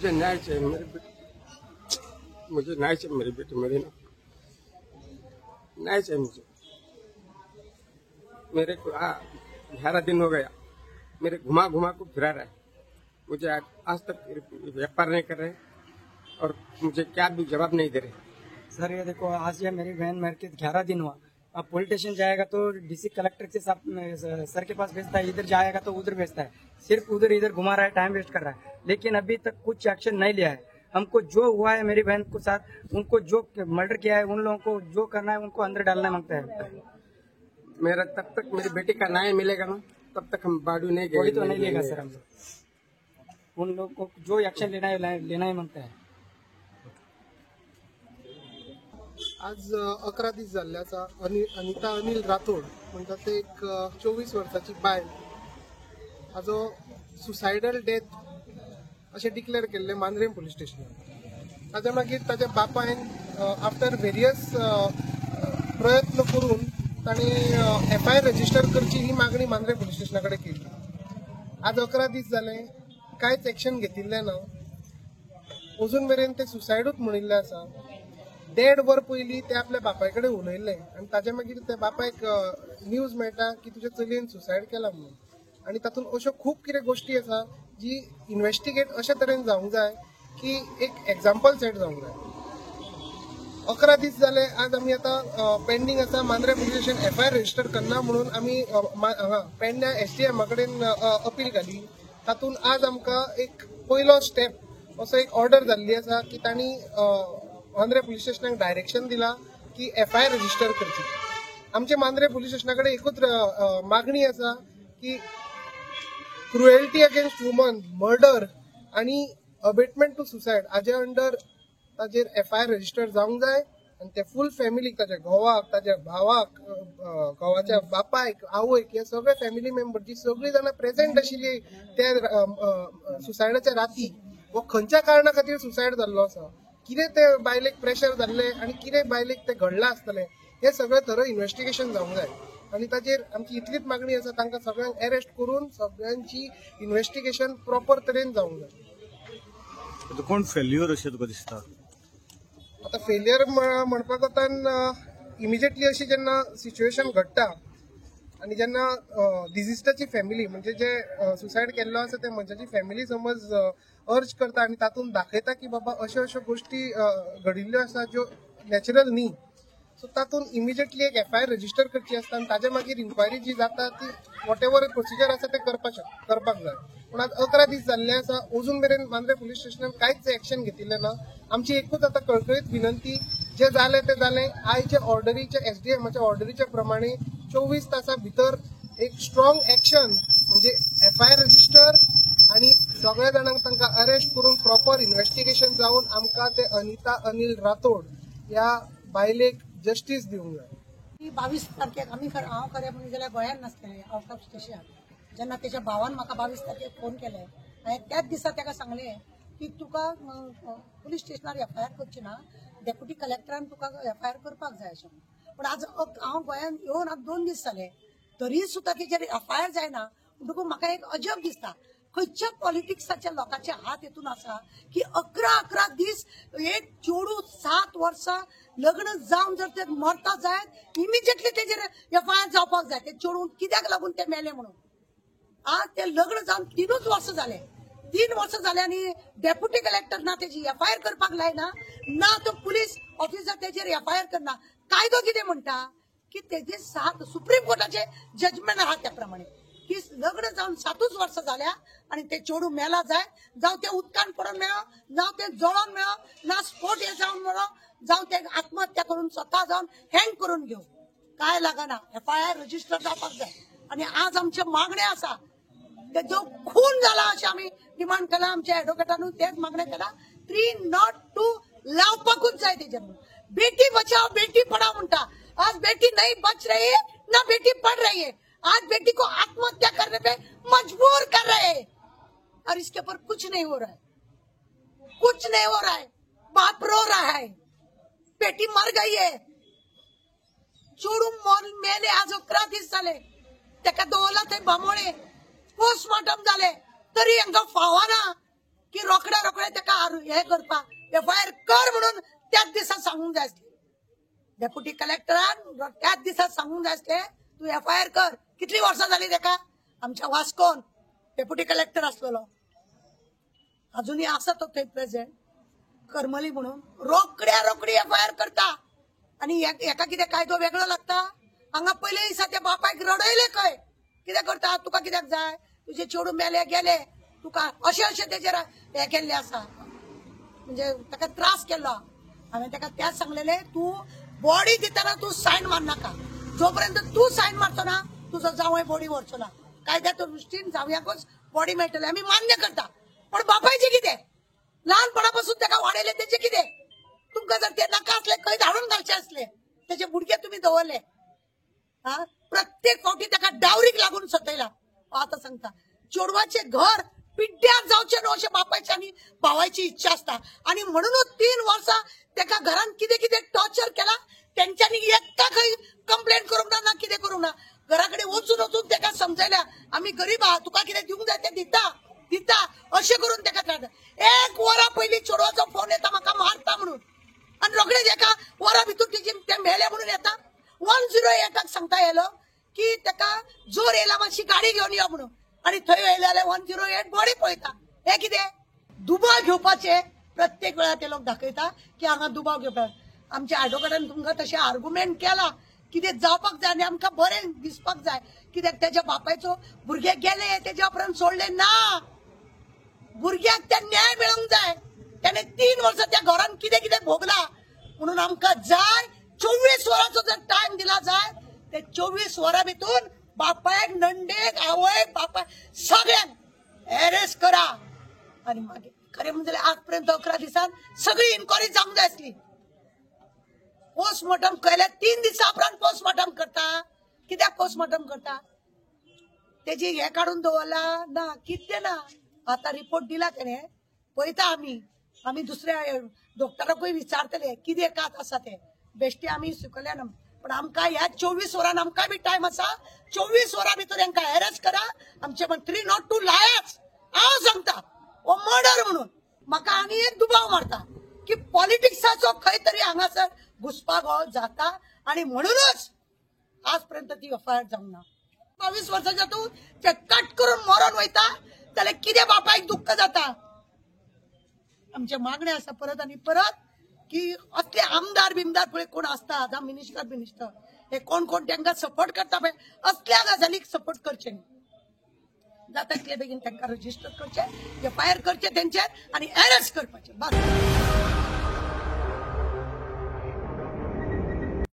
मुझे न्याय चाहिए मुझे न्याय चाहिए मेरी बेटी मेरी ना न्याय चाहिए मुझे। मेरे को 11 दिन हो गया मेरे घुमा घुमा को फिरा रहा है। मुझे आज तक व्यापार नहीं कर रहे और मुझे क्या भी जवाब नहीं दे रहे। सर ये देखो आज ये मेरी बहन मेरे के 11 दिन हुआ। अब पुलिस स्टेशन जाएगा तो डीसी कलेक्टर के सर के पास भेजता है, इधर जाएगा तो उधर भेजता है, सिर्फ उधर इधर घुमा रहा है, टाइम वेस्ट कर रहा है। लेकिन अभी तक कुछ एक्शन नहीं लिया है। हमको जो हुआ है मेरी बहन को साथ, उनको जो मर्डर किया है उन लोगों को जो करना है उनको अंदर डालना मांगता है। मेरा तब तक मेरी बेटी का न्याय मिलेगा ना तब तक हम बाडू नहीं बॉडी तो नहीं लेगा सर। हम लोग उन लोग को जो एक्शन लेना है लेना ही मांगता है। आज 11 दीस जाल्ले आसा। अनिता अनिल राठोड म्हणटा ते एक 24 वर्साची बायल, हाजो सुसायडल डेथ अशें डिक्लेअर केल्लें मांद्रेम पुलीस स्टेशनार। ताज्या मागीर ताज्या बापायन आफ्टर वेरियस प्रयत्न करून ताणी FIR रजिस्टर करची ही मागणी मांद्रेम पुलीस स्टेशना कडेन केली। आज 11 दीस जाले, कांयच एक्शन घेतिल्लें ना। अजून मेरेन ते सुसायडूच म्हणिल्लें आसा। 1.5 वर पयलीं ते आपल्या बापाय कडेन उलयले आनी ताज्या मागीर त्या बापायक न्यूज मेळटा की तुज्या चलयेन सुसायड केला म्हणून। आनी तातूंत अश्यो खूब कितें गोश्टी आसा जी इन्व्हेस्टिगेट अशे तरेन जावंक जाय की एक एक्झाम्पल सेट जावंक जाय। 11 दीस जाले, आज आमी आतां पेंडींग आसा Mandrem police station FIR register करना म्हणून आमी पेडण्या SDM कडेन अपील घाली। तातूंत आज आमकां एक पयलो स्टेप असो एक ऑर्डर जाल्ली आसा की तांणी मांद्रे पुलीस स्टेशनाक डायरेक्शन दिला की FIR रजिस्टर करची। आमचे मांद्रे पुलीस स्टेशना कडेन एकूच मागणी आसा की क्रुएल्टी अगेन्स्ट वुमन, मर्डर आणि अबेटमेंट टू सुसायड हाजे अंडर ताजेर FIR रजिस्टर जावंक जाय आनी ते फूल फॅमिलीक, ताज्या घोवाक, ताज्या भावाक, घोवाच्या बापायक, आवयक, हे सगळे फॅमिली मेंबर जी सगळीं जाणां प्रेझेंट आशिल्ली त्या सुसायडाच्या राती वो खंयच्या कारणा खातीर सुसायड जाल्लो आसा, कितें ते बायलेक प्रेशर जाल्ले आनी कितें बायलेक ते घडलां आसतलें, हे सगळें थरोय इन्व्हेस्टिगेशन जावंक जाय। आनी ताजेर आमची इतलीच मागणी आसा, तांकां सगळ्यांक अरेस्ट करून सगळ्यांची इन्व्हेस्टिगेशन प्रॉपर तरेन जावंक जाय। कोण फेल्युअर अशें तुका दिसता? आता फेलियर म्हणपाक वतान इमिजिएटली अशी जेन्ना सिच्युएशन घडटा आनी जेन्ना डिजिस्टाची फॅमिली म्हणजे जे सुसायड केल्लो आसा त्या मनशाची फॅमिली समज अर्ज करता आनी तातूंत दाखयता की बाबा अश्यो अश्यो गोश्टी घडिल्ल्यो आसा ज्यो नॅचरल न्ही, सो तातूंत इमिजिएटली एक FIR रजिस्टर करची आसता आनी ताज्या मागीर इन्क्वायरी जी जाता ती वॉट एवर प्रोसिजर आसा ते करपाक जाय। पूण आज 11 दीस जाल्ले आसा, अजून मेरेन मांद्रे पुलीस स्टेशनान कांयच एक्शन घेतिल्लें ना। आमची एकूच आता कळकळीत विनंती, जे जालें ते जालें। आयच्या ऑर्डरीच्या SDMच्या ऑर्डरीच्या प्रमाणे 24 तासा भितर एक स्ट्रॉंग एक्शन म्हणजे FIR रजिस्टर आणि सगळ्या जाणांक तांकां अरेस्ट करून प्रॉपर इन्व्हेस्टिगेशन जावन आमकां ते अनिता अनिल राठोड ह्या बायलेक जस्टीस दिवंक जाय। 22 तारखेक हांव खरें म्हणून जाल्यार गोंयांत नासलें, आउट ऑफ स्टेशन। जेन्ना तेच्या भावान म्हाका 22 तारखेक फोन केले, हांवें त्याच दिसा ताका सांगलें की तुका पुलीस स्टेशनार FIR करची ना, डेप्युटी कलेक्टरान तुका FIR करपाक जाय अशें। पूण आज हांव गोंयांत येवन आज 2 दीस जाले, तरी सुद्दां तेजेर FIR जायना। म्हणटकूच म्हाका एक अजब दिसता, खंयच्या पॉलिटिक्साच्या लोकांचे हात हेतून आसा की 11 दीस एक चेडू 7 वर्सां लग्न जावन जर ते मरता जायत इमिजिएटली तेजेर FIR जावपाक जाय। ते चेडू कित्याक लागून ते मेले म्हणून आज ते लग्न जावन 3 वर्सां जाले, 3 वर्सां जाले आनी डेप्युटी कलेक्टर ना तेजी FIR करपाक लायना, ना तो पुलीस ऑफिसर तेजेर FIR करना। कायदो कितें म्हणटा की तेजे 7 सुप्रीम कोर्टाचे जजमेंट आहा त्या प्रमाणे की लग्न जावन 7 वर्सां जाल्या आनी ते चेडू मेला जाय, जावं ते उदकान पडून मेळो, जावं ते जळोन मेळो, ना स्पोट हे जावन मेळो, जावं ते आत्महत्या करून स्वता जावन हँग करून घेवं, काय लागना। FIR रजिस्टर जावपाक जाय। आनी आज आमचे मागणे आसा, जो खून जाला अशें आमी डिमांड केला, आमच्या एडवोकेटानूय तेच मागणें केला, 302 लावपाकूच जाय तेजेर। बेटी बचाओ बेटी पढाओ म्हणटा, आज बेटी नहीं बच रही है ना बेटी पढ़ रही है, आज बेटी को आत्महत्या करने पे मजबूर कर रहे हैं और इसके ऊपर कुछ नहीं हो रहा है, कुछ नहीं हो रहा है। बाप रो रहा है, बेटी मर गई है, चोडू मेले आज 11 दीस जाले, तेका दवरला थंय बामोळे, पोस्टमॉर्टम जाले, तरी हांकां फावना की रोखड्या वेळेस त्याका हे करपा FIR कर म्हणून त्याच दिसा सांगून जाय आसले. डेप्युटी कलेक्टरान त्याच दिसा सांगून जाय आसले तू FIR कर. कितली वर्सां जाली त्याका? आमच्या वास्कोन डेप्युटी कलेक्टर असलेलो अजूनही आसा तो थंय प्रेझेंट करमली म्हणून रोकडी FIR करता आणि एका कितें कायदो वेगळो लागता. हांगा पयले दिसा त्या बापायक रडयले खंय कितें करता तुका कित्याक जाय तुझे चेडू मेले गेले तुका अशें तेजेर हे केल्ले आसा म्हणजे ताका त्रास केलो. हांवें ताका त्याच सांगलेले तू बॉडी दितना तू सायन मारनाका. जोपर्यंत तू सायन मारचो ना तुजो जावय बॉडी व्हरचो ना. कायद्याच्या दृश्टीन जावयाकूच बॉडी मेळटली आमी मान्य करता. पण बापायचे कितें ल्हानपणापासून ताका वाडयले तेचे कितें? तुमकां जर ते नाका आसले खंय धाडून घालचे आसले तेचे बुडके तुम्ही दवरले. प्रत्येक फावटी ताका डावरीक लागून सतयला. आता सांगता चेडवाचे घर पिड्ड्यार जावचे न्हू अशें बापायची आनी भावाची इच्छा असता आणि म्हणूनच 3 वर्सां ताका घरान कितें कितें टॉर्चर केला तेंच्यांनी एकटा खंय कंप्लेंट करूंक ना कितें करूंक ना. घरा कडेन वचून ताका समजयल्या आमी गरीब आहा तुका कितें दिवंक जाय तें दिता अशें करून ताका त्रास. 1 वरा पयलीं चेडवाचो फोन येता म्हाका मारता म्हणून आणि रोखडेच एका वरा भितर ते मेले म्हणून येता. 108 सांगता येयलो की ताका जोर येयला मातशी गाडी घेवन या म्हणून आणि थंय येयले जाल्यार 108 बॉडी पळयता. हे कितें दुबाव घेवपाचे प्रत्येक वेळा ते लोक दाखयता की हांगा दुबाव घेवपाक. आमच्या एडवोकेटान तुमकां तशें आर्ग्युमेंट केला कितें जावपाक जाय आनी आमकां बरें दिसपाक जाय कित्याक तेज्या बापायचो भुरगे गेले तेज्या उपरांत सोडले ना. भुरग्याक ते न्याय मेळोंक जाय. त्याने 3 वर्सां त्या घरान कितें कितें भोगला म्हणून आमकां जाय 24 वरांचो जर टायम दिला जाय ते 24 वरां भितून बापायक नंडेक आवयक बापायक सगळ्यांक अरेस्ट करा. आणि मागीर खरें म्हणजे आजपर्यंत 11 दिसान सगळी इन्क्वायरी जावंक जाय आसली. पोस्टमॉर्टम केले 3 दिसा उपरांत पोस्टमॉर्टम करता. कित्याक पोस्टमॉर्टम करता? तेजी हे काढून दवरला ना कितें ना. आता रिपोर्ट दिला तेणे पळयता आमी दुसऱ्या डॉक्टराकूय विचारतले कितें कात आसा ते बेश्टे आमी स्विकारल्या ना. पण आमकां ह्या 24 वरान आमकां बी टायम आसा. 24 वरां भितर हांकां अरेस्ट करा. आमचे मंत्री नॉट टू लायर्स हांव सांगता हो मर्डर म्हणून म्हाका आनी एक दुबाव मारता की पॉलिटिक्साचो खंय तरी हांगासर घुसपागोळ जाता आणि म्हणूनच आजपर्यंत ती FIR जावंक ना. 22 वर्साच्या तूं ते कट करून मरून वयता जाल्यार कितें बापायक दुख्ख जाता. आमचे मागणे आसा परत आनी परत की असले आमदार बिमदार पळय कोण असता जावं मिनिस्टर हे कोण तांकां सपोर्ट करता पळय असल्या गजालीक सपोर्ट करचे न्ही. जाता तितले बेगीन तांकां रजिस्टर करचे FIR करचे तेंचेर आनी अरेस्ट करपाचे बस.